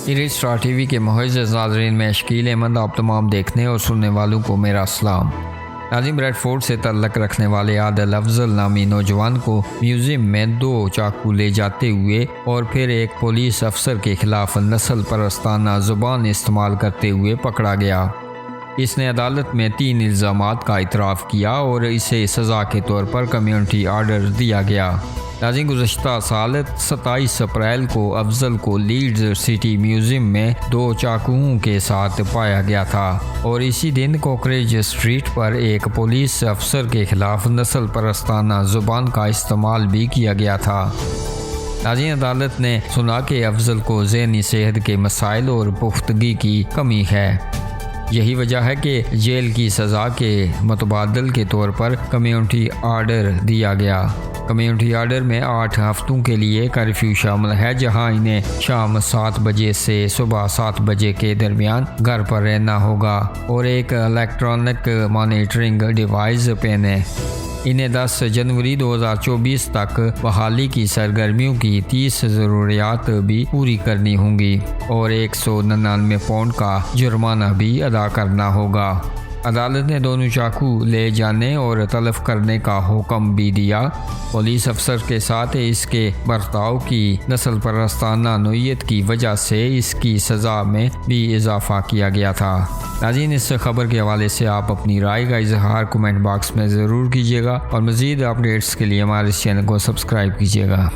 Star TV के मुअज़्ज़ज़ नाज़रीन में शकील अहमद आप तमाम देखने और सुनने वालों को मेरा सलाम। नाज़िम ब्रैडफोर्ड से तल्लक रखने वाले आदिल अफजल नामी नौजवान को म्यूज़ियम में 2 चाकू ले जाते हुए और फिर एक पुलिस अफसर के खिलाफ नस्ल परस्ताना ज़ुबान इस्तेमाल करते हुए पकड़ा गया। इसने अदालत में 3 इल्ज़ामात का इतराफ़ किया और इसे सज़ा के तौर पर कम्युनिटी आर्डर दिया गया। नाज़रीन, गुज़श्ता साल 27 अप्रैल को अफजल को लीड्स सिटी म्यूज़ियम में 2 चाकुओं के साथ पाया गया था और इसी दिन कोकरेज स्ट्रीट पर एक पुलिस अफसर के खिलाफ नस्ल परस्ताना ज़ुबान का इस्तेमाल भी किया गया था। नाज़रीन, अदालत ने सुना कि अफजल को ज़हनी सेहत के मसाइल और पुख्तगी की कमी है। यही वजह है कि जेल की सज़ा के मुतबादल के तौर पर कम्युनिटी आर्डर दिया गया। कम्युनिटी आर्डर में 8 हफ्तों के लिए कर्फ्यू शामिल है, जहां इन्हें शाम 7 बजे से सुबह 7 बजे के दरमियान घर पर रहना होगा और एक इलेक्ट्रॉनिक मॉनिटरिंग डिवाइस पहने। इन्हें 10 जनवरी 2024 तक बहाली की सरगर्मियों की 30 ज़रूरियात भी पूरी करनी होंगी और 199 पाउंड का जुर्माना भी अदा करना होगा। अदालत ने दोनों चाकू ले जाने और तलफ करने का हुक्म भी दिया। पुलिस अफसर के साथ इसके बर्ताव की नस्ल परस्ताना नोयत की वजह से इसकी सज़ा में भी इजाफा किया गया था। नाज़रीन, इस खबर के हवाले से आप अपनी राय का इजहार कमेंट बॉक्स में ज़रूर कीजिएगा और मज़ीद अपडेट्स के लिए हमारे इस चैनल को सब्सक्राइब कीजिएगा।